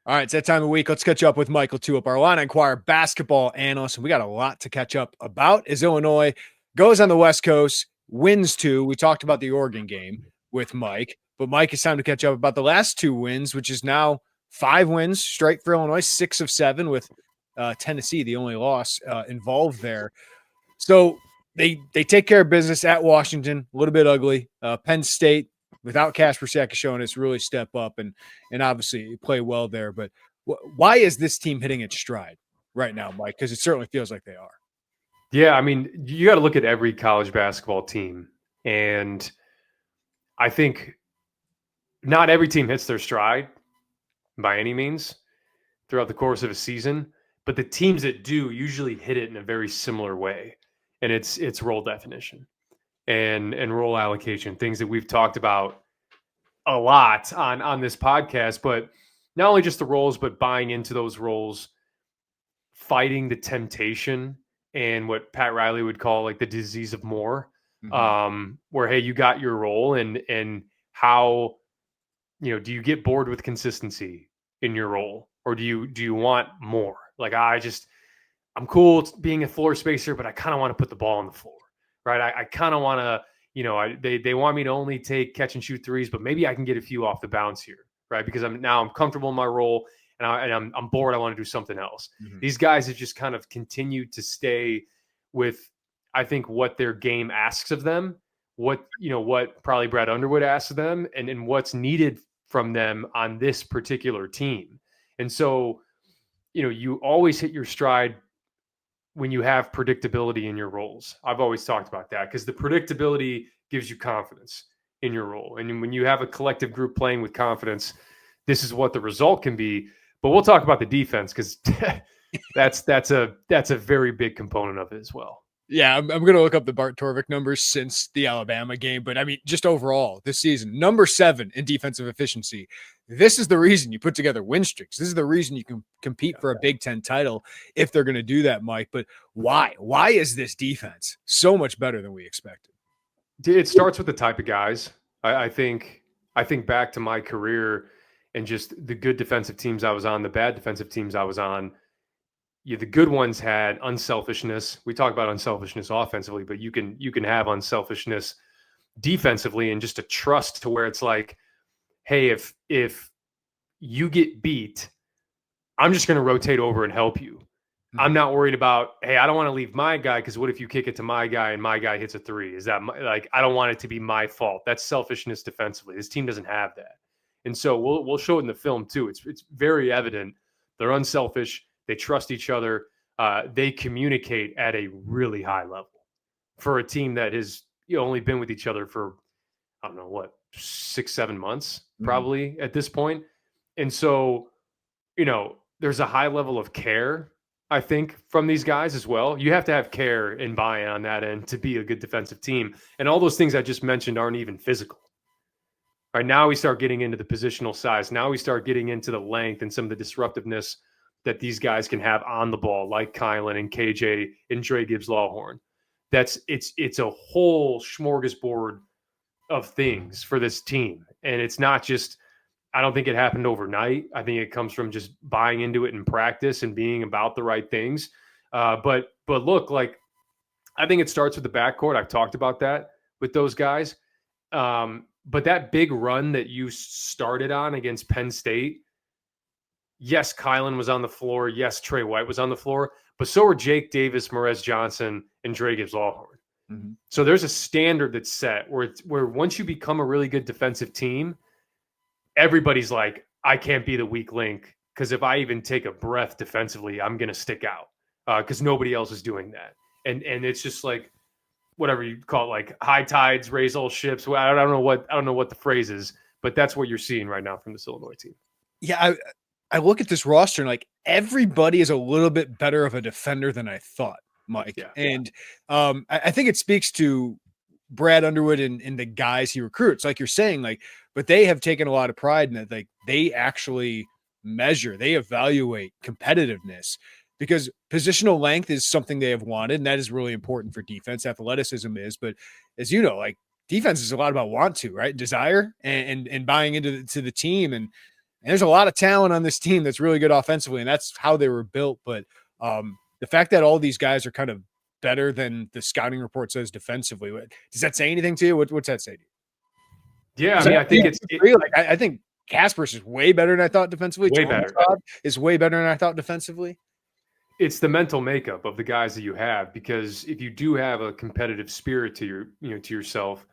All right, it's that time of week. Let's catch up with Mike LaTulip, our Illini Inquirer basketball analyst. And we got a lot to catch up about as Illinois goes on the West Coast, wins 2. We talked about the Oregon game with Mike, but Mike, it's time to catch up about the last 2 wins, which is now 5 wins straight for Illinois, 6 of 7 with Tennessee, the only loss involved there. So they take care of business at Washington, a little bit ugly. Penn State, without Kasparas Jakucionis, really step up and obviously play well there. But why is this team hitting its stride right now, Mike? Because it certainly feels like they are. Yeah, I mean, you got to look at every college basketball team. And I think not every team hits their stride by any means throughout the course of a season. But the teams that do usually hit it in a very similar way. And it's role definition and role allocation, things that we've talked about a lot on this podcast, but not only just the roles, but buying into those roles, fighting the temptation and what Pat Riley would call like the disease of more, where, hey, you got your role and how, do you get bored with consistency in your role or do you want more? Like, I'm cool being a floor spacer, but I kind of want to put the ball on the floor, right? I kind of want to, they want me to only take catch and shoot threes, but maybe I can get a few off the bounce here, right? Because I'm comfortable in my role and I'm bored. I want to do something else. Mm-hmm. These guys have just kind of continued to stay with, I think, what their game asks of them, what probably Brad Underwood asks of them, and what's needed from them on this particular team. And so, you always hit your stride when you have predictability in your roles. I've always talked about that because the predictability gives you confidence in your role. And when you have a collective group playing with confidence, this is what the result can be. But we'll talk about the defense because that's a very big component of it as well. Yeah, I'm going to look up the Bart Torvik numbers since the Alabama game. But, I mean, just overall this season, number 7 in defensive efficiency. This is the reason you put together win streaks. This is the reason you can compete for a Big Ten title if they're going to do that, Mike. But why? Why is this defense so much better than we expected? It starts with the type of guys. I think back to my career and just the good defensive teams I was on, the bad defensive teams I was on. The good ones had unselfishness. We talk about unselfishness offensively, but you can have unselfishness defensively and just a trust to where it's like, hey, if you get beat, I'm just going to rotate over and help you. Mm-hmm. I'm not worried about, hey, I don't want to leave my guy because what if you kick it to my guy and my guy hits a 3? Is that I don't want it to be my fault. That's selfishness defensively. This team doesn't have that. And so we'll show it in the film too. It's very evident. They're unselfish. They trust each other. They communicate at a really high level for a team that has only been with each other for, I don't know, 6-7 months probably at this point. And so, there's a high level of care, I think, from these guys as well. You have to have care and buy-in on that end to be a good defensive team. And all those things I just mentioned aren't even physical. All right, now we start getting into the positional size. Now we start getting into the length and some of the disruptiveness that these guys can have on the ball, like Keelan and KJ and Dre Gibbs-Lawhorn. It's a whole smorgasbord of things for this team. And it's not just, I don't think it happened overnight. I think it comes from just buying into it in practice and being about the right things. But look, like, I think it starts with the backcourt. I've talked about that with those guys. But that big run that you started on against Penn State, yes, Keelan was on the floor. Yes, Tre White was on the floor, but so were Jake Davis, Morez Johnson, and Dre Gibbs-Lawhorn. Mm-hmm. So there's a standard that's set where once you become a really good defensive team, everybody's like, I can't be the weak link because if I even take a breath defensively, I'm going to stick out because nobody else is doing that. And it's just like, whatever you call it, like high tides raise all ships. Well, I don't know what the phrase is, but that's what you're seeing right now from this Illinois team. Yeah, I look at this roster and like everybody is a little bit better of a defender than I thought, Mike. Yeah, and I think it speaks to Brad Underwood and the guys he recruits, like you're saying, like, but they have taken a lot of pride in that. Like they actually measure, they evaluate competitiveness because positional length is something they have wanted. And that is really important for defense. Athleticism is, but as you know, like defense is a lot about want to, right? Desire and buying into the team. And And there's a lot of talent on this team that's really good offensively, and that's how they were built. But the fact that all these guys are kind of better than the scouting report says defensively, does that say anything to you? What's that say to you? Yeah, I mean, I think I think Kasparas is way better than I thought defensively. Way better. Is way better than I thought defensively. It's the mental makeup of the guys that you have, because if you do have a competitive spirit to to yourself,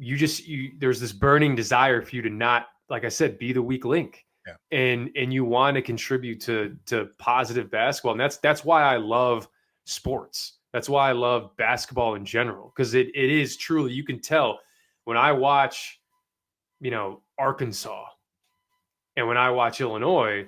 there's this burning desire for you to not, like I said, be the weak link. Yeah. And you want to contribute to positive basketball. And that's why I love sports. That's why I love basketball in general, because it is truly, you can tell when I watch, Arkansas and when I watch Illinois,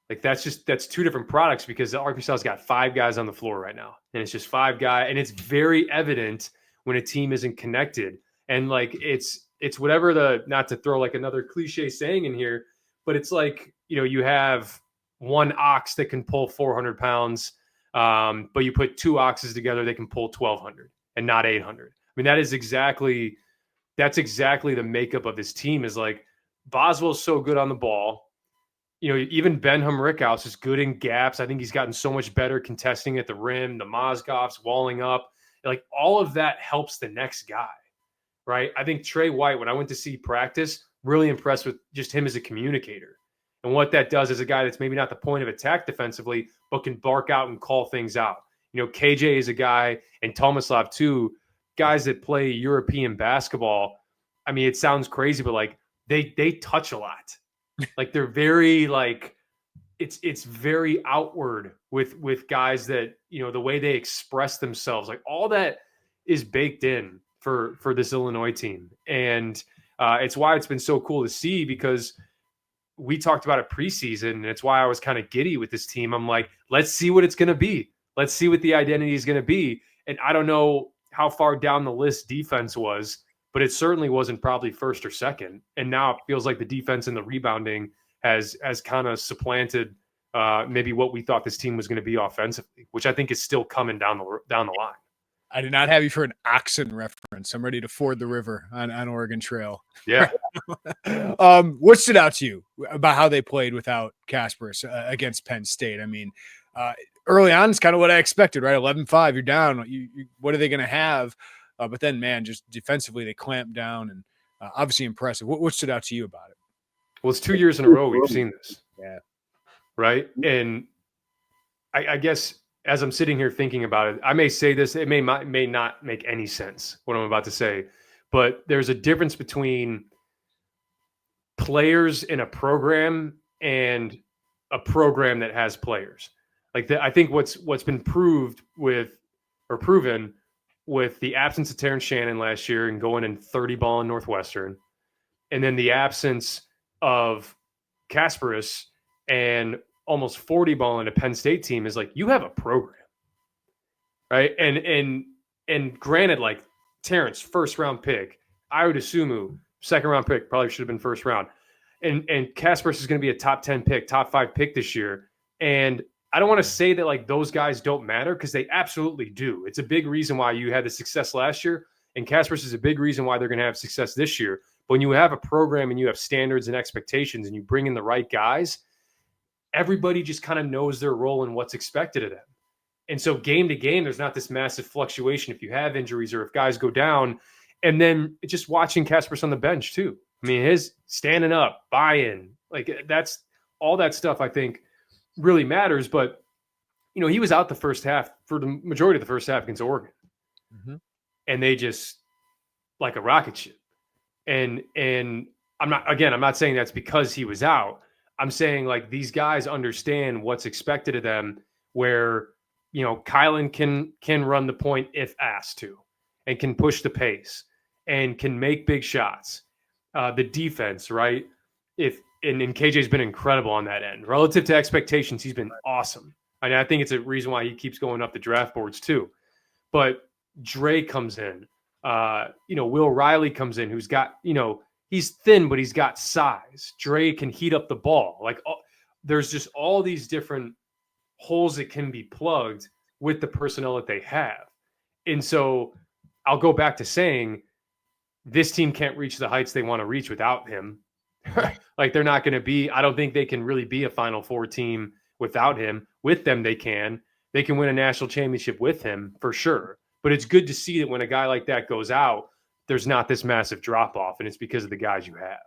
like that's two different products, because Arkansas's got 5 guys on the floor right now, and it's just 5 guys, and it's very evident when a team isn't connected. And like it's whatever not to throw like another cliche saying in here, but it's like, you have one ox that can pull 400 pounds, but you put 2 oxes together, they can pull 1,200 and not 800. I mean, that's exactly the makeup of this team. Is like Boswell's so good on the ball. Even Ben Humrichous is good in gaps. I think he's gotten so much better contesting at the rim, the Mozgovs walling up. Like all of that helps the next guy, right? I think Tre White, when I went to see practice, really impressed with just him as a communicator. And what that does is a guy that's maybe not the point of attack defensively, but can bark out and call things out. KJ is a guy, and Tomislav too, guys that play European basketball. I mean, it sounds crazy, but like they touch a lot. Like they're very like it's very outward with guys that, the way they express themselves, like all that is baked in for this Illinois team. And it's why it's been so cool to see, because we talked about it preseason, and it's why I was kind of giddy with this team. I'm like, let's see what it's going to be. Let's see what the identity is going to be. And I don't know how far down the list defense was, but it certainly wasn't probably first or second. And now it feels like the defense and the rebounding has kind of supplanted maybe what we thought this team was going to be offensively, which I think is still coming down the line. I did not have you for an oxen reference. I'm ready to ford the river on Oregon Trail. Yeah. What stood out to you about how they played without Kasparas against Penn State? I mean, early on, it's kind of what I expected, right? 11-5, you're down. What are they going to have? But then, man, just defensively, they clamped down, and obviously impressive. What stood out to you about it? Well, it's 2 years in a row we've seen this. Yeah. Right? And I guess as I'm sitting here thinking about it, I may say this, it may not make any sense, what I'm about to say, but there's a difference between players in a program and a program that has players. Like I think what's been proven with the absence of Terrence Shannon last year and going in 30 ball in Northwestern, and then the absence of Kasparas and almost 40 ball in a Penn State team, is like, you have a program, right? And granted, like Terrence, first round pick, Ayo Dosunmu, second round pick, probably should have been first round. And Kasparas is going to be a top 10 pick, top 5 pick this year. And I don't want to say that like those guys don't matter, because they absolutely do. It's a big reason why you had the success last year, and Kasparas is a big reason why they're going to have success this year. But when you have a program and you have standards and expectations and you bring in the right guys, everybody just kind of knows their role and what's expected of them. And so game to game, there's not this massive fluctuation if you have injuries or if guys go down. And then just watching Kasparas on the bench too. I mean, his standing up, buy-in, like that's all that stuff I think really matters. But, he was out the first half for the majority of the first half against Oregon. Mm-hmm. And they just like a rocket ship. And I'm not saying that's because he was out. I'm saying like these guys understand what's expected of them, where, Keelan can run the point if asked to, and can push the pace and can make big shots. The defense, right? And KJ's been incredible on that end. Relative to expectations, he's been awesome. And I think it's a reason why he keeps going up the draft boards too. But Dre comes in, Will Riley comes in, who's got, he's thin, but he's got size. Dre can heat up the ball. Like there's just all these different holes that can be plugged with the personnel that they have. And so I'll go back to saying this team can't reach the heights they want to reach without him. Like they're not going to be, I don't think they can really be a Final Four team without him. With them, they can. They can win a national championship with him for sure. But it's good to see that when a guy like that goes out, there's not this massive drop off, and it's because of the guys you have.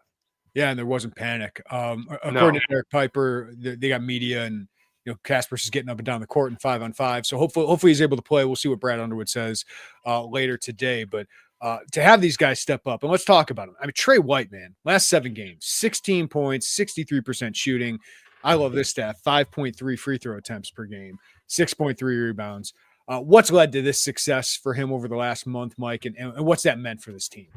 Yeah, and there wasn't panic. No. According to Eric Piper, they got media, and Kasparas is getting up and down the court in 5-on-5. So hopefully he's able to play. We'll see what Brad Underwood says later today. But to have these guys step up, and let's talk about them. I mean, Tre White, man, last 7 games, 16 points, 63% shooting. I love this stat: 5.3 free throw attempts per game, 6.3 rebounds. What's led to this success for him over the last month, Mike, and what's that meant for this team?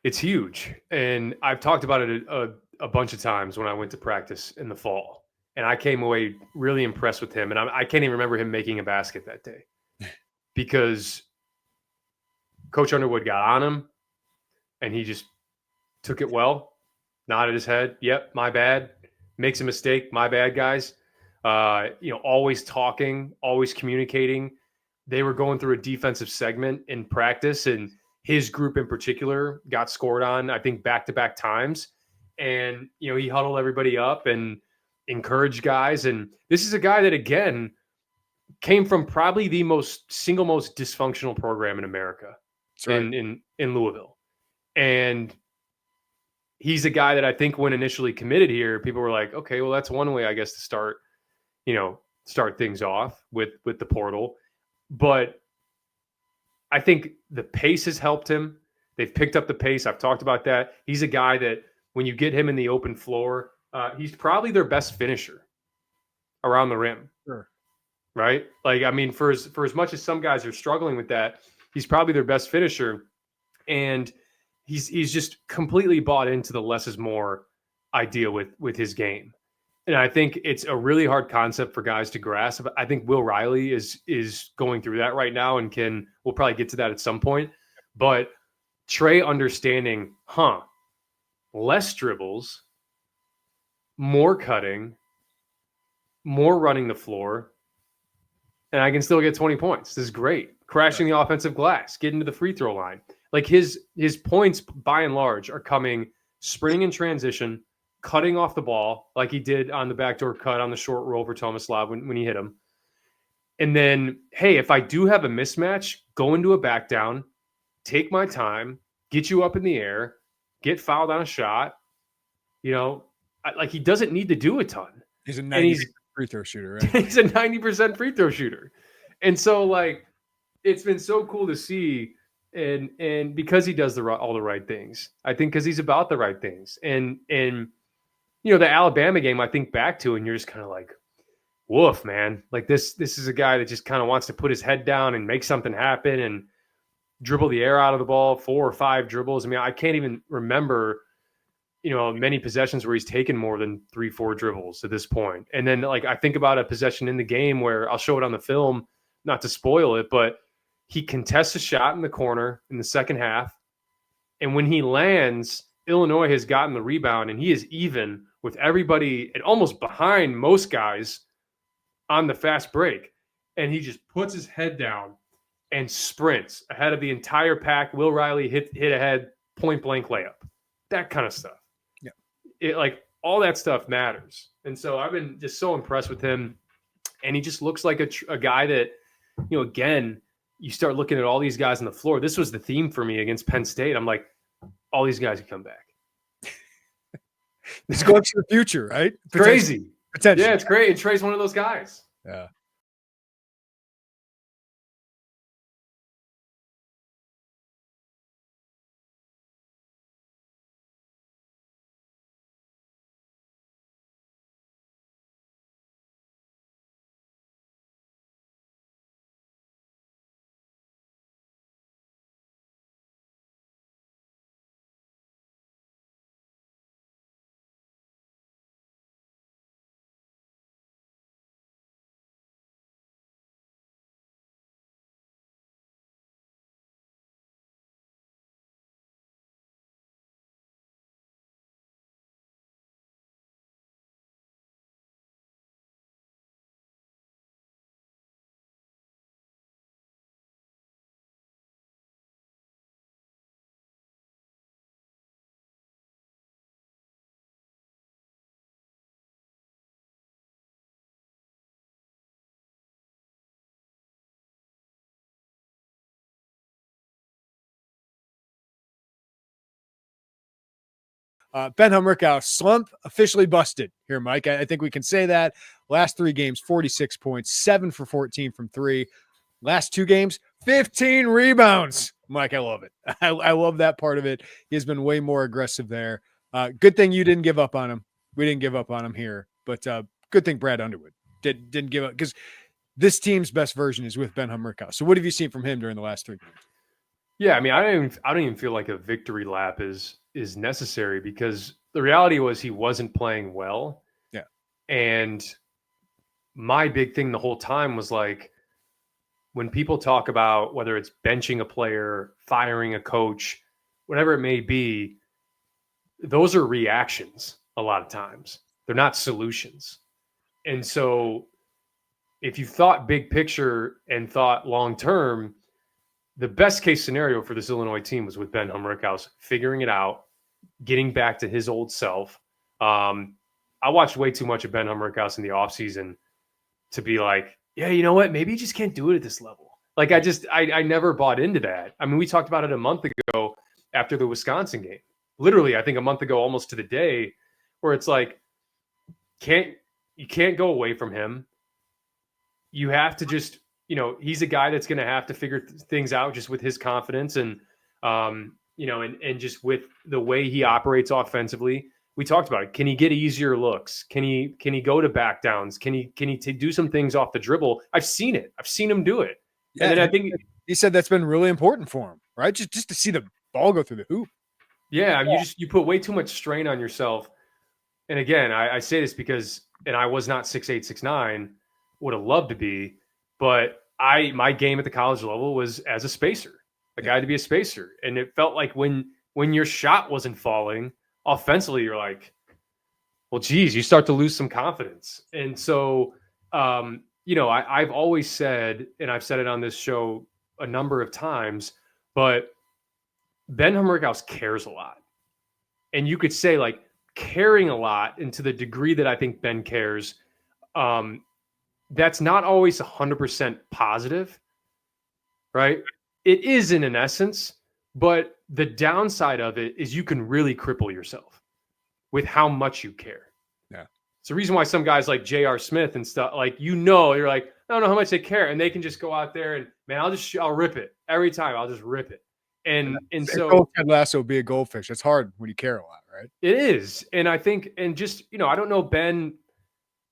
It's huge. And I've talked about it a bunch of times when I went to practice in the fall. And I came away really impressed with him. And I can't even remember him making a basket that day because Coach Underwood got on him and he just took it well, nodded his head. Yep, my bad. Makes a mistake. My bad, guys. Always talking, always communicating. They were going through a defensive segment in practice, and his group in particular got scored on, I think, back-to-back times. And, he huddled everybody up and encouraged guys. And this is a guy that, again, came from probably the single most dysfunctional program in America, right, in Louisville. And he's a guy that I think when initially committed here, people were like, okay, well, that's one way, I guess, to start things off with the portal. But I think the pace has helped him. They've picked up the pace. I've talked about that. He's a guy that when you get him in the open floor, he's probably their best finisher around the rim. Sure. Right? Like, I mean, for as much as some guys are struggling with that, he's probably their best finisher. And he's just completely bought into the less is more idea with his game. And I think it's a really hard concept for guys to grasp. I think Will Riley is going through that right now, and we'll probably get to that at some point. But Tre understanding, less dribbles, more cutting, more running the floor, and I can still get 20 points. This is great. Crashing the offensive glass, getting to the free throw line. Like his points, by and large, are coming sprinting in transition, cutting off the ball like he did on the backdoor cut on the short roll for Tomislav when he hit him. And then, hey, if I do have a mismatch, go into a back down, take my time, get you up in the air, get fouled on a shot. Like he doesn't need to do a ton. He's a 90% free throw shooter, right? He's a 90% free throw shooter. And so, like, it's been so cool to see. And because he does all the right things, I think because he's about the right things. And the Alabama game, I think back to, and you're just kind of like, woof, man. Like this is a guy that just kind of wants to put his head down and make something happen and dribble the air out of the ball, 4 or 5 dribbles. I mean, I can't even remember, many possessions where he's taken more than 3-4 dribbles at this point. And then, like, I think about a possession in the game where I'll show it on the film, not to spoil it, but he contests a shot in the corner in the second half. And when he lands, Illinois has gotten the rebound, and he is even with everybody and almost behind most guys on the fast break. And he just puts his head down and sprints ahead of the entire pack. Will Riley hit ahead, point blank layup, that kind of stuff. Yeah. Like all that stuff matters. And so I've been just so impressed with him. And he just looks like a guy that, again, you start looking at all these guys on the floor. This was the theme for me against Penn State. I'm like, all these guys can come back. It's going to the future, right? Crazy. Potential. Yeah, it's great. And Tre's one of those guys. Yeah. Ben Humrichous, slump officially busted here, Mike. I think we can say that. Last 3 games, 46 points, 7 for 14 from 3. Last 2 games, 15 rebounds. Mike, I love it. I love that part of it. He has been way more aggressive there. Good thing you didn't give up on him. We didn't give up on him here, but good thing Brad Underwood didn't give up, because this team's best version is with Ben Humrichous. So what have you seen from him during the last 3 games? Yeah, I mean, I don't even feel like a victory lap is necessary, because the reality was he wasn't playing well. Yeah. And my big thing the whole time was like, when people talk about whether it's benching a player, firing a coach, whatever it may be, those are reactions a lot of times. They're not solutions. And so if you thought big picture and thought long term, the best case scenario for this Illinois team was with Ben Humrichous figuring it out, getting back to his old self. I watched way too much of Ben Humrichous in the offseason to be like, yeah, you know what? Maybe you just can't do it at this level. Like, I never bought into that. I mean, we talked about it a month ago after the Wisconsin game. Literally, I think a month ago, almost to the day, where it's like, you can't go away from him. You have to just, he's a guy that's going to have to figure things out just with his confidence and, and just with the way he operates offensively. We talked about it. Can he get easier looks? Can he go to back downs? Can he do some things off the dribble? I've seen it. I've seen him do it. Yeah, and then I think he said that's been really important for him, right? Just to see the ball go through the hoop. Yeah, you put way too much strain on yourself. And again, I say this because, and I was not 6'8", 6'9", would have loved to be, but my game at the college level was as a spacer, a guy to be a spacer. And it felt like when your shot wasn't falling offensively, you're like, well, geez, you start to lose some confidence. And so, I've always said, and I've said it on this show a number of times, but Ben Humrichous cares a lot. And you could say, like, caring a lot, and to the degree that I think Ben cares, that's not always 100% positive, right? It is in an essence, but the downside of it is you can really cripple yourself with how much you care. Yeah. It's the reason why some guys like J.R. Smith and stuff, like, you're like, I don't know how much they care. And they can just go out there and, man, I'll rip it every time. I'll just rip it. And so Ted Lasso be a goldfish. It's hard when you care a lot, right? It is. And I think, and just, I don't know Ben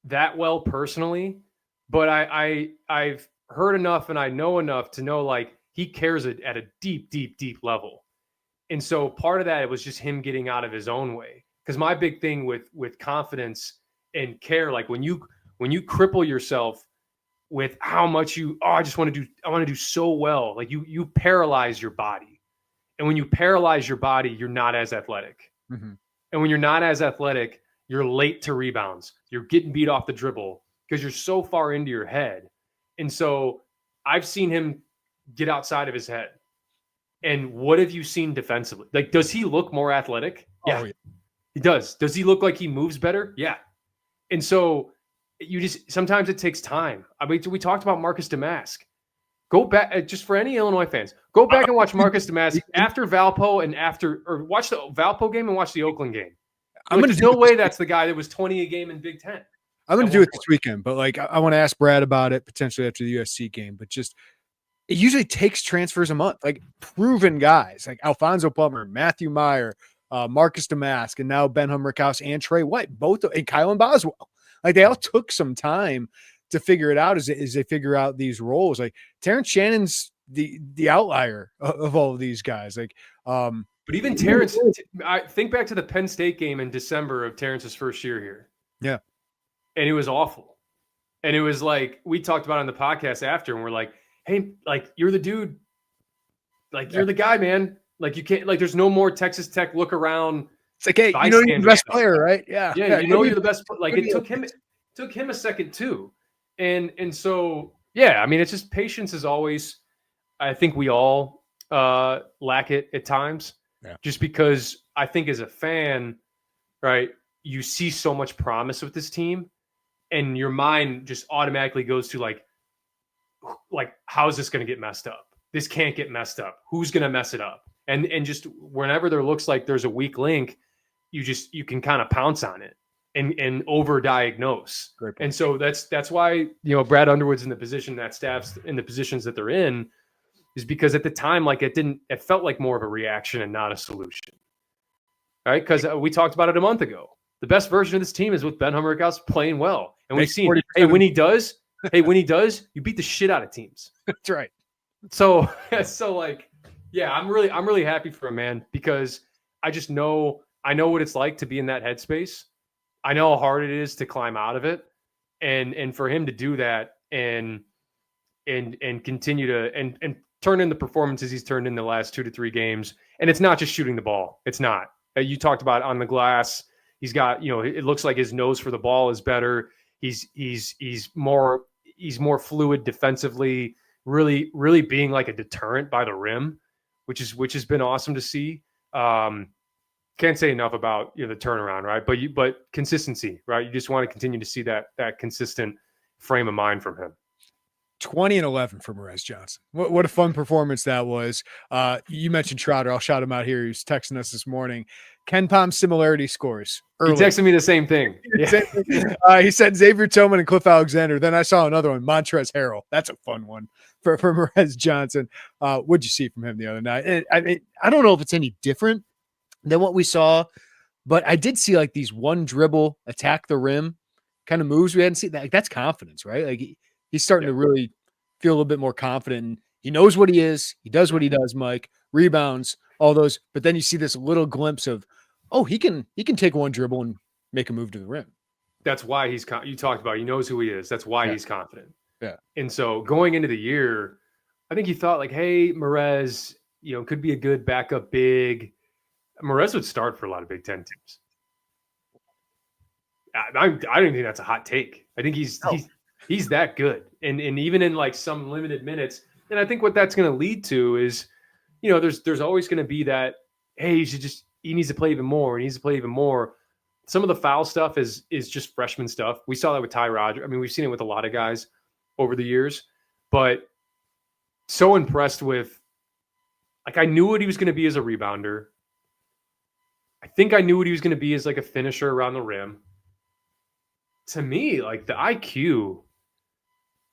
that well personally, but I've heard enough and I know enough to know, like, he cares at a deep, deep, deep level. And so part of that, it was just him getting out of his own way. Because my big thing with confidence and care, like when you cripple yourself with how much I want to do so well, like you paralyze your body. And when you paralyze your body, you're not as athletic. Mm-hmm. And when you're not as athletic, you're late to rebounds. You're getting beat off the dribble because you're so far into your head. And so I've seen him get outside of his head. And what have you seen defensively? Like, does he look more athletic? Yeah. He does. Does he look like he moves better? Yeah. And so sometimes it takes time. I mean, we talked about Marcus Damask. Go back, just for any Illinois fans, go back and watch Marcus Damask after Valpo or watch the Valpo game and watch the Oakland game. There's no way that's the guy that was 20 a game in Big Ten. I'm going to do it this weekend, but like I want to ask Brad about it potentially after the USC game. But just it usually takes transfers a month, like proven guys like Alfonso Plummer, Matthew Meyer, Marcus Damask, and now Ben Humrichous and Tre White, and Kylan Boswell. Like they all took some time to figure it out as they figure out these roles. Like Terrence Shannon's the outlier of all of these guys. Like, but even Terrence, I think back to the Penn State game in December of Terrence's first year here. Yeah. And it was awful. And it was like, we talked about it on the podcast after, and we're like, hey, like, you're the dude. Like, you're the guy, man. Like, you can't, like, there's no more Texas Tech look around. It's like, hey, you're the best player, right? Yeah. Yeah. You're the best. Like, it took him a second too. And so, yeah, I mean, it's just patience is always, I think we all lack it at times. Yeah. Just because I think as a fan, right, you see so much promise with this team and your mind just automatically goes to like, how is this going to get messed up? This can't get messed up. Who's going to mess it up? And just whenever there looks like there's a weak link, you can kind of pounce on it and overdiagnose. And so that's why, Brad Underwood's in the position, that staff's in the positions that they're in, is because at the time, like it felt like more of a reaction and not a solution. Right? Because we talked about it a month ago. The best version of this team is with Ben Humrichous playing well. And we've seen, when he does, you beat the shit out of teams. That's right. So like, yeah, I'm really happy for him, man, because I know what it's like to be in that headspace. I know how hard it is to climb out of it. And for him to do that and continue to and turn in the performances he's turned in the last 2 to 3 games. And it's not just shooting the ball. It's not. You talked about on the glass. He's got, it looks like his nose for the ball is better. He's more fluid defensively, really being like a deterrent by the rim, which has been awesome to see. Can't say enough about the turnaround, right? But consistency, right? You just want to continue to see that consistent frame of mind from him. 20-11 for Morez Johnson. What a fun performance that was. You mentioned Trotter. I'll shout him out here. He's texting us this morning. Ken Palm similarity scores. Early. He texted me the same thing. Yeah. He said Xavier Tillman and Cliff Alexander. Then I saw another one, Montrezl Harrell. That's a fun one for Morez Johnson. What'd you see from him the other night? And, I don't know if it's any different than what we saw, but I did see like these one dribble, attack the rim kind of moves we hadn't seen. That's confidence, right? Like he's starting to really feel a little bit more confident. And he knows what he is. He does what he does, Mike. Rebounds, all those. But then you see this little glimpse of, he can take one dribble and make a move to the rim. That's why you talked about, he knows who he is. That's why he's confident. Yeah. And so going into the year, I think he thought like, hey, Morez, could be a good backup big. Morez would start for a lot of Big Ten teams. I don't think that's a hot take. I think he's that good. And even in like some limited minutes. And I think what that's going to lead to is, there's always going to be that, hey, he needs to play even more. He needs to play even more. Some of the foul stuff is just freshman stuff. We saw that with Ty Rodgers. I mean, we've seen it with a lot of guys over the years, but so impressed with, like, I knew what he was going to be as a rebounder. I think I knew what he was going to be as like a finisher around the rim. To me, like the IQ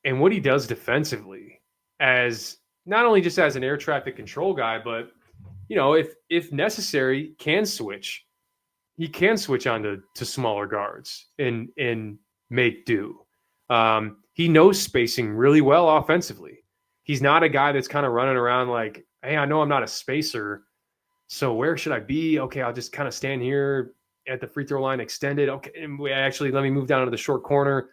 and what he does defensively, as not only just as an air traffic control guy, but if necessary, can switch. He can switch on to smaller guards and make do. He knows spacing really well offensively. He's not a guy that's kind of running around like, hey, I know I'm not a spacer, so where should I be? Okay, I'll just kind of stand here at the free throw line, extended. Okay, and let me move down to the short corner.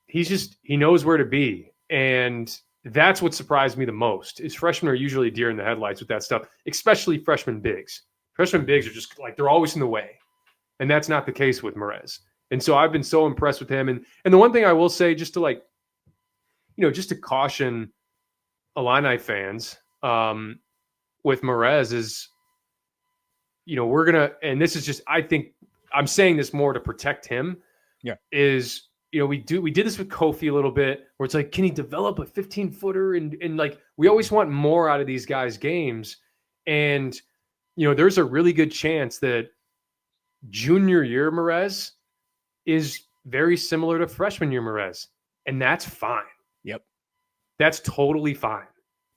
He knows where to be. And that's what surprised me the most is freshmen are usually deer in the headlights with that stuff, especially freshman bigs. Freshman bigs are just like, they're always in the way. And that's not the case with Morez. And so I've been so impressed with him. And the one thing I will say, just to caution Illini fans with Morez is, we're going to, and this is just, I think I'm saying this more to protect him. Yeah. Is, we did this with Kofi a little bit where it's like, can he develop a 15-footer? And like, we always want more out of these guys' games. And, there's a really good chance that junior year Morez is very similar to freshman year Morez. And that's fine. Yep. That's totally fine.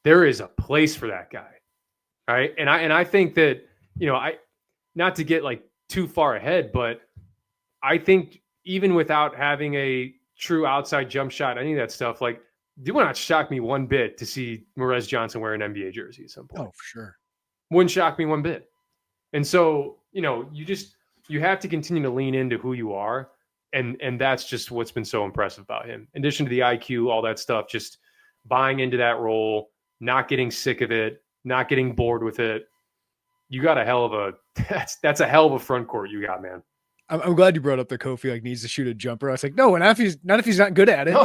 There is a place for that guy. All right. And I think that, not to get like too far ahead, but I think even without having a true outside jump shot, any of that stuff, like, it would not shock me one bit to see Morez Johnson wear an NBA jersey at some point. Oh, for sure. Wouldn't shock me one bit. And so, you have to continue to lean into who you are. And that's just what's been so impressive about him. In addition to the IQ, all that stuff, just buying into that role, not getting sick of it, not getting bored with it. You got that's a hell of a front court you got, man. I'm glad you brought up that Kofi needs to shoot a jumper. I was like, no, not if he's not good at it. No,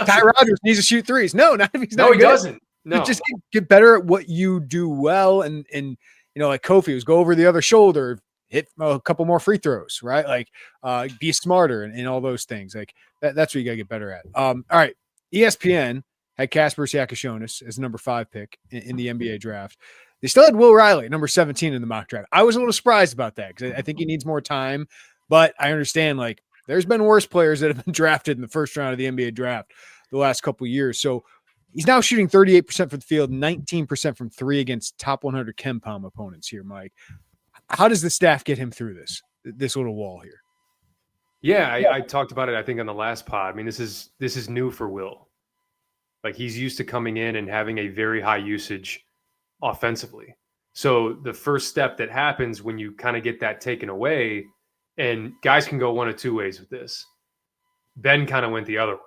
Ty Rodgers needs to shoot threes. No, not if he's not. No, he doesn't. No, just get better at what you do well, and like Kofi was go over the other shoulder, hit a couple more free throws, right? Like, be smarter and all those things. Like that's what you gotta get better at. All right, ESPN had Kasparas Jakucionis as number 5 pick in the NBA draft. They still had Will Riley, number 17 in the mock draft. I was a little surprised about that because I think he needs more time, but I understand like there's been worse players that have been drafted in the first round of the NBA draft the last couple of years. So he's now shooting 38% from the field, 19% from three against top 100 KenPom opponents here, Mike. How does the staff get him through this little wall here? Yeah, I talked about it, I think, on the last pod. I mean, this is new for Will. Like, he's used to coming in and having a very high usage offensively. So the first step that happens when you kind of get that taken away, and guys can go one of two ways with this. Ben kind of went the other way.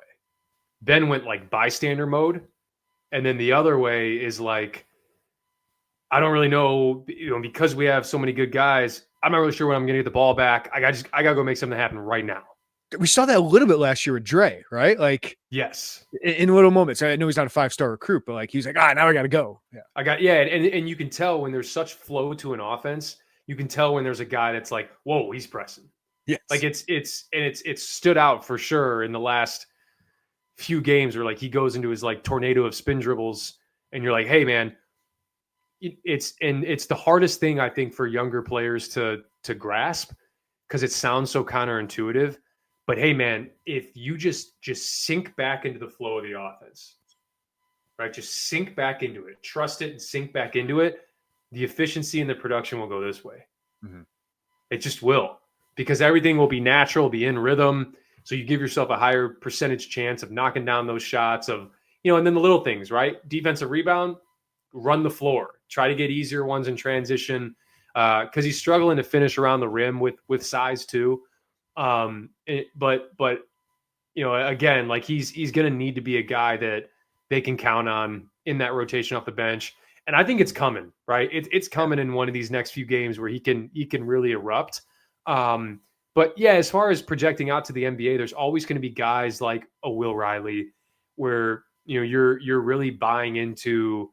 Ben went like bystander mode. And then the other way is like, I don't really know, because we have so many good guys, I'm not really sure when I'm going to get the ball back. I got to go make something happen right now. We saw that a little bit last year with Dre, right? Like, yes, in little moments. I know he's not a 5-star recruit, but like he's like, now I got to go. Yeah, and you can tell when there's such flow to an offense. You can tell when there's a guy that's like, whoa, he's pressing. Yes, like it's stood out for sure in the last few games where like he goes into his like tornado of spin dribbles, and you're like, hey man, it's the hardest thing I think for younger players to grasp because it sounds so counterintuitive. But hey, man, if you just sink back into the flow of the offense, right? Just sink back into it, trust it, and sink back into it. The efficiency and the production will go this way. Mm-hmm. It just will, because everything will be natural, be in rhythm. So you give yourself a higher percentage chance of knocking down those shots of, and then the little things, right? Defensive rebound, run the floor, try to get easier ones in transition, because he's struggling to finish around the rim with size too. But again, like he's going to need to be a guy that they can count on in that rotation off the bench. And I think it's coming, right? It's coming in one of these next few games where he can really erupt. But yeah, as far as projecting out to the NBA, there's always going to be guys like a Will Riley where, you're really buying into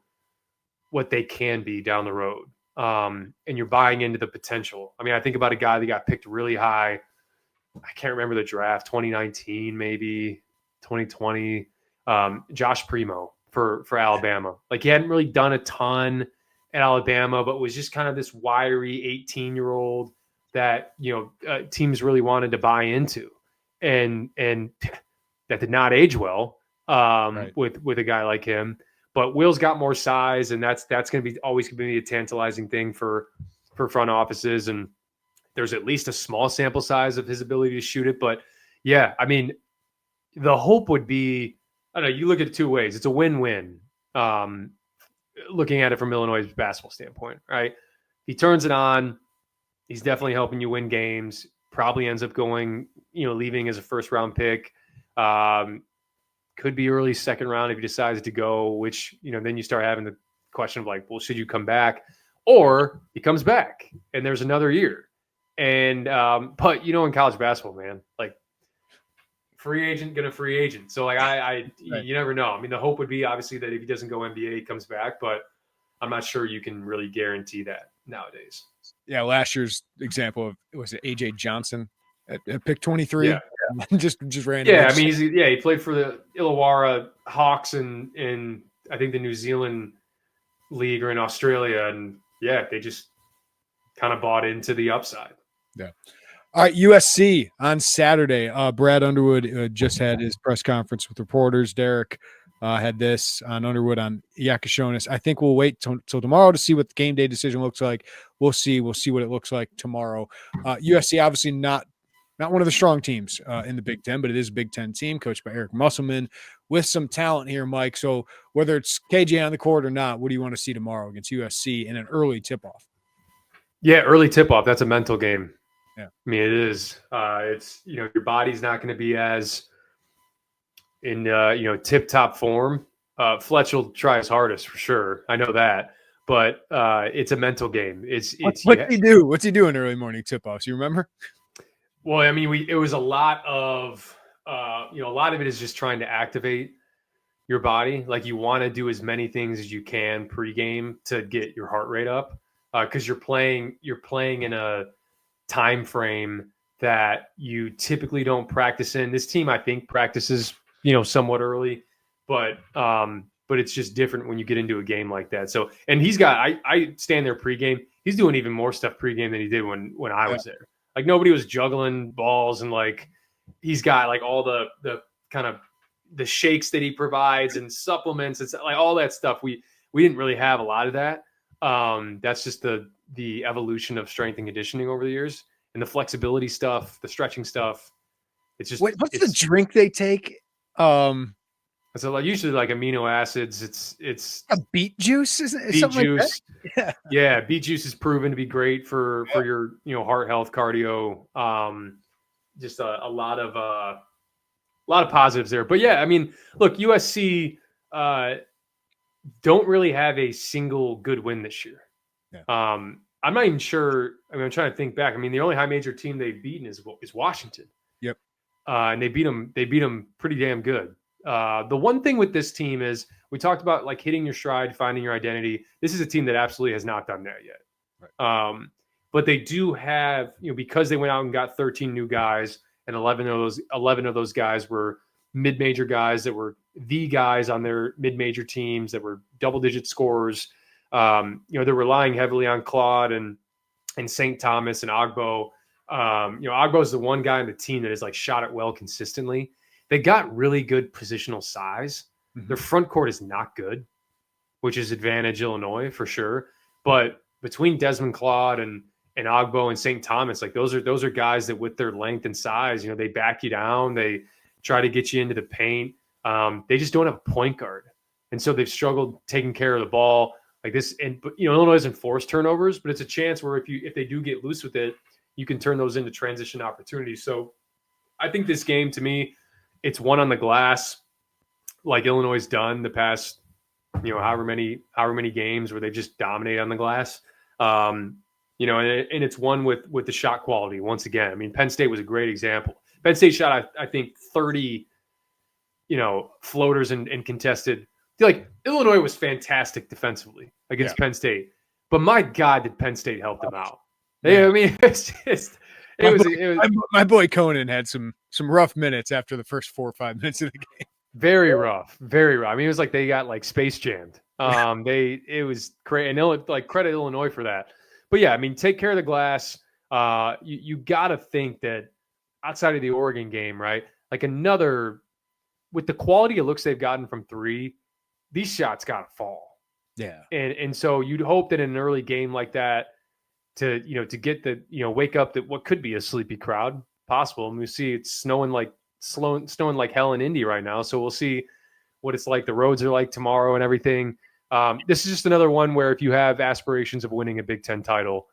what they can be down the road. And you're buying into the potential. I mean, I think about a guy that got picked really high. I can't remember the draft, 2019, maybe 2020. Josh Primo for Alabama. Like, he hadn't really done a ton at Alabama, but was just kind of this wiry 18-year-old that, teams really wanted to buy into. And that did not age well right. with a guy like him. But Will's got more size, and that's going to be always going to be a tantalizing thing for front offices. And there's at least a small sample size of his ability to shoot it. But yeah, I mean, the hope would be, I don't know, you look at it two ways. It's a win-win. Looking at it from Illinois' basketball standpoint, right? He turns it on. He's definitely helping you win games. Probably ends up going, leaving as a first-round pick. Could be early second round if he decides to go, which, then you start having the question of like, well, should you come back? Or he comes back and there's another year. And, but in college basketball, man, like free agent, gonna free agent. So like, right. You never know. I mean, the hope would be obviously that if he doesn't go NBA, he comes back, but I'm not sure you can really guarantee that nowadays. Yeah. Last year's example of, was it AJ Johnson at pick 23? Yeah. just random. Yeah. I mean, he played for the Illawarra Hawks in I think the New Zealand league or in Australia. And yeah, they just kind of bought into the upside. Yeah. All right. USC on Saturday. Brad Underwood just had his press conference with reporters. Derek had this on Underwood on Jakucionis. I think we'll wait till tomorrow to see what the game day decision looks like. We'll see what it looks like tomorrow. USC obviously not one of the strong teams in the Big Ten, but it is a Big Ten team coached by Eric Musselman with some talent here, Mike. So whether it's KJ on the court or not, what do you want to see tomorrow against USC in an early tip-off? Yeah, early tip-off. That's a mental game. Yeah. I mean, it is. It's, your body's not going to be as in, tip-top form. Fletch will try his hardest for sure. I know that. But it's a mental game. What's he do? What's he do in early morning tip-offs? You remember? Well, I mean, it was a lot of, a lot of it is just trying to activate your body. Like, you want to do as many things as you can pregame to get your heart rate up. Because you're playing in a time frame that you typically don't practice in. This team, I think, practices, somewhat early, but but it's just different when you get into a game like that. So, and he's got, I stand there pregame. He's doing even more stuff pregame than he did when I was there. Like nobody was juggling balls, and like he's got like all the kind of the shakes that he provides and supplements. It's like all that stuff. We didn't really have a lot of that. That's just the evolution of strength and conditioning over the years, and the flexibility stuff, the stretching stuff. It's just what's the drink they take? So like usually like amino acids. It's a beet juice, isn't it? Beet Something juice. Like that? Yeah, beet juice is proven to be great for your heart health, cardio. Just a lot of positives there. But yeah, I mean, look, USC don't really have a single good win this year. Yeah. I'm not even sure. I mean, I'm trying to think back. I mean, the only high major team they've beaten is Washington. Yep. And they beat them pretty damn good. The one thing with this team is we talked about like hitting your stride, finding your identity. This is a team that absolutely has not done that yet. Right. But they do have, because they went out and got 13 new guys, and 11 of those guys were mid-major guys that were the guys on their mid-major teams that were double-digit scorers. They're relying heavily on Claude and St. Thomas and Ogbo. Ogbo is the one guy on the team that has like shot it well consistently. They got really good positional size. Mm-hmm. Their front court is not good, which is advantage Illinois for sure. But between Desmond Claude and Ogbo and St. Thomas, like those are guys that with their length and size, they back you down. They try to get you into the paint. They just don't have a point guard. And so they've struggled taking care of the ball like this. But Illinois doesn't force turnovers, but it's a chance where if they do get loose with it, you can turn those into transition opportunities. So I think this game, to me, it's one on the glass, like Illinois has done the past, however many games where they just dominate on the glass. And it's one with the shot quality once again. I mean, Penn State was a great example. Penn State shot, I think, 30, floaters and contested. Like Illinois was fantastic defensively against Penn State, but my God, did Penn State help them out? Yeah. I mean, my boy Conan had some rough minutes after the first 4 or 5 minutes of the game. Very rough, very rough. I mean, it was like they got like space jammed. It was great, and credit Illinois for that. But yeah, I mean, take care of the glass. You got to think that outside of the Oregon game, right? Like with the quality of looks they've gotten from three, these shots got to fall. Yeah, and so you'd hope that in an early game like that, to get the wake up that what could be a sleepy crowd possible. And we see it's snowing like hell in Indy right now, so we'll see what it's like. The roads are like tomorrow and everything. This is just another one where if you have aspirations of winning a Big Ten title,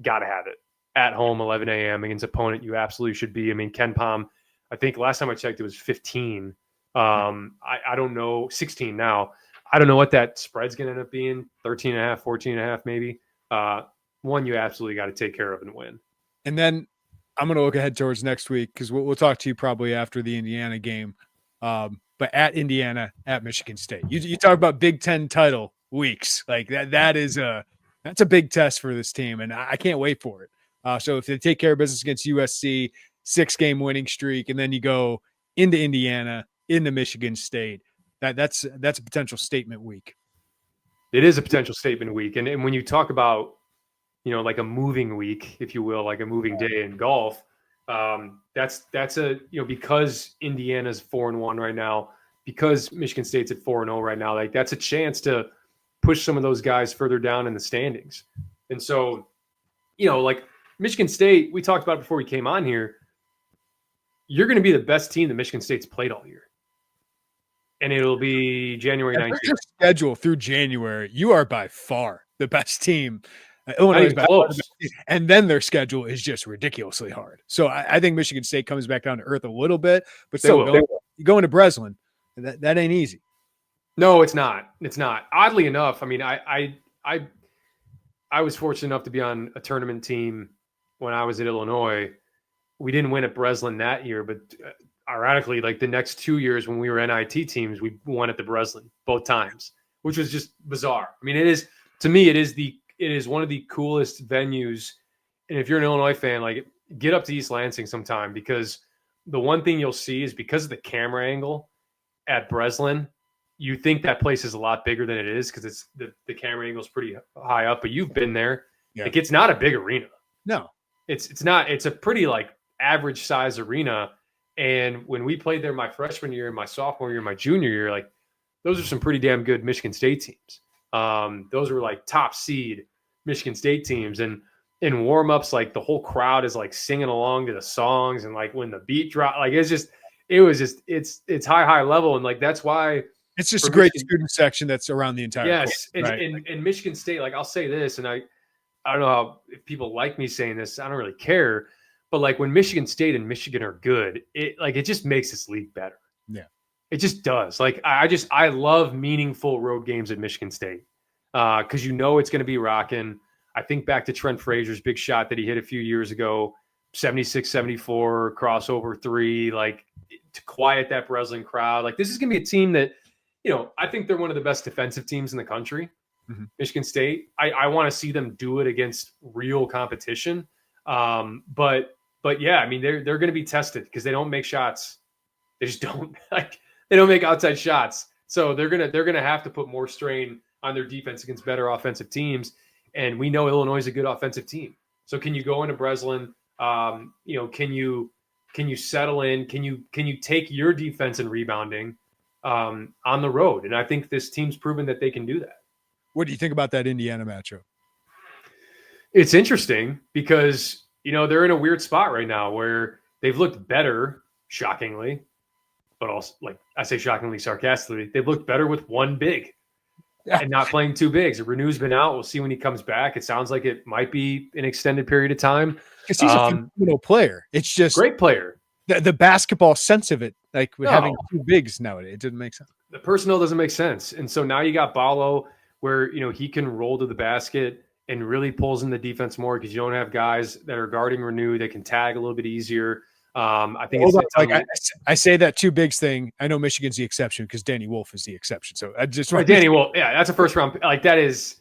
gotta have it at home, 11 a.m. against opponent you absolutely should be. I mean, Ken Pom, I think last time I checked it was 15. I don't know, 16 now. I don't know what that spread's gonna end up being, 13.5, 14.5 maybe. One you absolutely got to take care of and win. And then I'm going to look ahead towards next week because we'll talk to you probably after the Indiana game. But at Indiana, at Michigan State, you talk about Big Ten title weeks like that. That's a big test for this team, and I can't wait for it. So if they take care of business against USC, 6-game winning streak, and then you go into Indiana, into Michigan State, that's a potential statement week. It is a potential statement week, and when you talk about like a moving week, if you will, like a moving day in golf. That's a, because Indiana's 4-1 right now, because Michigan State's at 4-0 right now, like that's a chance to push some of those guys further down in the standings. And so, like Michigan State, we talked about it before we came on here. You're going to be the best team that Michigan State's played all year. And it'll be January 19th. Your schedule through January, you are by far the best team. Illinois is close. And then their schedule is just ridiculously hard. So I think Michigan State comes back down to earth a little bit, but still going to Breslin, that ain't easy. No, it's not. It's not. Oddly enough, I mean, I was fortunate enough to be on a tournament team when I was at Illinois. We didn't win at Breslin that year, but ironically, like the next 2 years when we were NIT teams, we won at the Breslin both times, which was just bizarre. I mean, it is one of the coolest venues. And if you're an Illinois fan, like get up to East Lansing sometime, because the one thing you'll see is because of the camera angle at Breslin, you think that place is a lot bigger than it is because it's the camera angle is pretty high up, but you've been there. Yeah. Like, it's not a big arena. No, it's not. It's a pretty like average size arena. And when we played there my freshman year, my sophomore year, my junior year, like those are some pretty damn good Michigan State teams. Those were like top seed Michigan State teams. And in warmups, like the whole crowd is like singing along to the songs. And like when the beat drop, like it's high level. And like, that's why it's just a great student section that's around the entire yes. course, right? And Michigan State, like I'll say this, and I don't know how, if people like me saying this, I don't really care. But like when Michigan State and Michigan are good, it just makes this league better. Yeah. It just does. Like I love meaningful road games at Michigan State because it's going to be rocking. I think back to Trent Frazier's big shot that he hit a few years ago, 76-74 crossover three, like to quiet that Breslin crowd. Like this is going to be a team that, I think they're one of the best defensive teams in the country. Mm-hmm. Michigan State. I want to see them do it against real competition. But yeah, I mean they're going to be tested because they don't make shots. They just don't they don't make outside shots. So they're gonna have to put more strain on their defense against better offensive teams. And we know Illinois is a good offensive team. So can you go into Breslin? Can you settle in? Can you take your defense and rebounding on the road? And I think this team's proven that they can do that. What do you think about that Indiana matchup? It's interesting because they're in a weird spot right now where they've looked better, shockingly, but also, like I say shockingly, sarcastically, they've looked better with one big and not playing two bigs. Renu's been out. We'll see when he comes back. It sounds like it might be an extended period of time. Because he's a phenomenal player. It's just great player. The basketball sense of it, like having two bigs nowadays, it didn't make sense. The personnel doesn't make sense. And so now you got Ballo where, he can roll to the basket and really pulls in the defense more because you don't have guys that are guarding Renu that can tag a little bit easier. I think I say that two bigs thing. I know Michigan's the exception because Danny Wolf is the exception. So I just Danny Wolf, yeah, that's a first round. Like that is,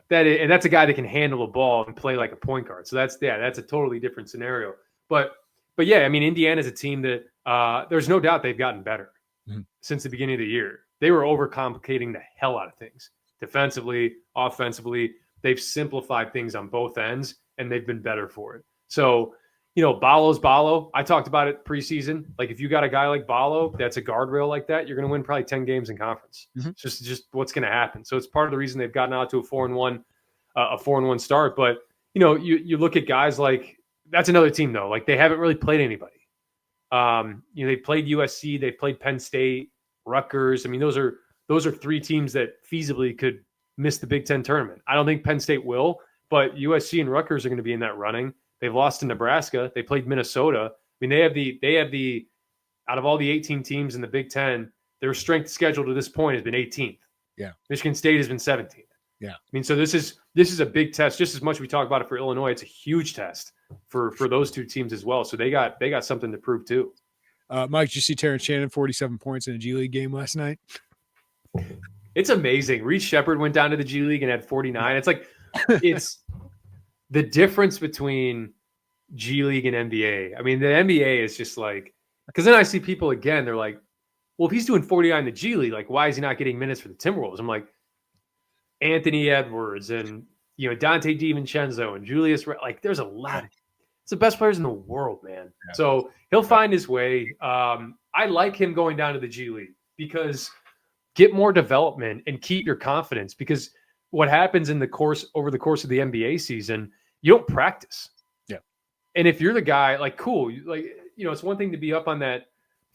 and that's a guy that can handle a ball and play like a point guard. So that's a totally different scenario. But yeah, I mean, Indiana's a team that there's no doubt they've gotten better since the beginning of the year. They were overcomplicating the hell out of things defensively, offensively. They've simplified things on both ends, and they've been better for it. So, Ballo's Ballo. I talked about it preseason. Like, if you got a guy like Ballo that's a guardrail like that, you're going to win probably 10 games in conference. Mm-hmm. It's just what's going to happen. So it's part of the reason they've gotten out to a 4-1 start. But, you look at guys like – that's another team, though. Like, they haven't really played anybody. They played USC. They played Penn State, Rutgers. I mean, those are three teams that feasibly could – miss the Big Ten tournament. I don't think Penn State will, but USC and Rutgers are going to be in that running. They've lost to Nebraska. They played Minnesota. I mean, they have the out of all the 18 teams in the Big Ten, their strength schedule to this point has been 18th. Yeah. Michigan State has been 17th. Yeah. I mean, so this is a big test. Just as much as we talk about it for Illinois, it's a huge test for those two teams as well. So they got something to prove too. Mike, did you see Terrence Shannon 47 points in a G League game last night? It's amazing. Reed Shepherd went down to the G League and had 49. It's like it's the difference between G League and NBA. I mean, the NBA is just like because then I see people again. They're like, "Well, if he's doing 49 in the G League, like, why is he not getting minutes for the Timberwolves?" I'm like, Anthony Edwards and Dante DiVincenzo and Julius. Like, there's a lot. It's the best players in the world, man. Yeah. So he'll find his way. I like him going down to the G League because. Get more development and keep your confidence because what happens over the course of the NBA season, you don't practice. Yeah. And if you're the guy, like, cool, like, it's one thing to be up on that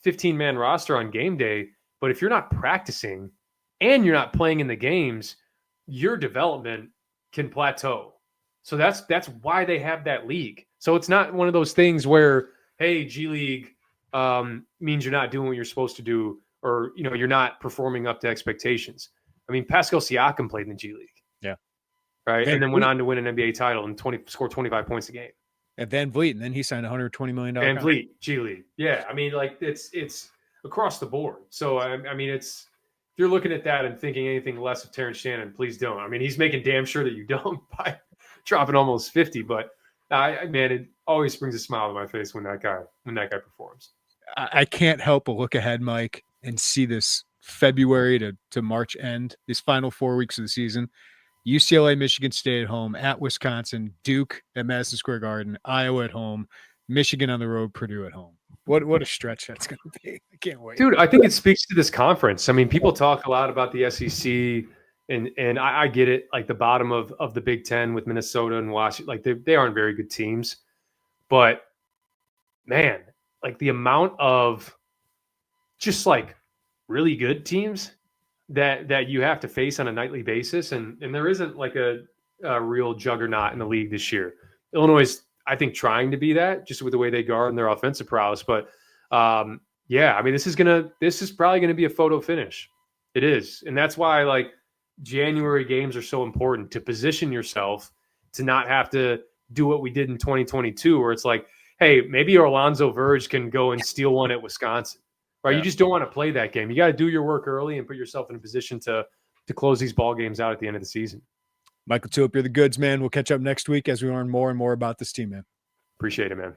15-man roster on game day, but if you're not practicing and you're not playing in the games, your development can plateau. So that's why they have that league. So it's not one of those things where, hey, G League means you're not doing what you're supposed to do. Or, you're not performing up to expectations. I mean, Pascal Siakam played in the G League. Yeah. Right. And then went on to win an NBA title and scored 25 points a game. At Van Vliet. And then he signed $120 million. Van Vliet, G League. Yeah. I mean, like it's across the board. So, I mean, if you're looking at that and thinking anything less of Terrence Shannon, please don't. I mean, he's making damn sure that you don't by dropping almost 50. But, man, it always brings a smile to my face when that guy performs. I can't help but look ahead, Mike, and see this February to March end, these final 4 weeks of the season. UCLA, Michigan State at home, at Wisconsin, Duke at Madison Square Garden, Iowa at home, Michigan on the road, Purdue at home. What a stretch that's going to be. I can't wait. Dude, I think it speaks to this conference. I mean, people talk a lot about the SEC, and I get it. Like the bottom of the Big Ten with Minnesota and Washington, like they aren't very good teams. But, man, like the amount of just like really good teams that you have to face on a nightly basis, and there isn't like a real juggernaut in the league this year. Illinois is, I think, trying to be that just with the way they guard and their offensive prowess. But yeah, I mean, this is probably gonna be a photo finish. It is, and that's why like January games are so important to position yourself to not have to do what we did in 2022, where it's like, hey, maybe Orlando Verge can go and steal one at Wisconsin. Right? Yeah. You just don't want to play that game. You got to do your work early and put yourself in a position to close these ball games out at the end of the season. Mike LaTulip, you're the goods, man. We'll catch up next week as we learn more and more about this team, man. Appreciate it, man.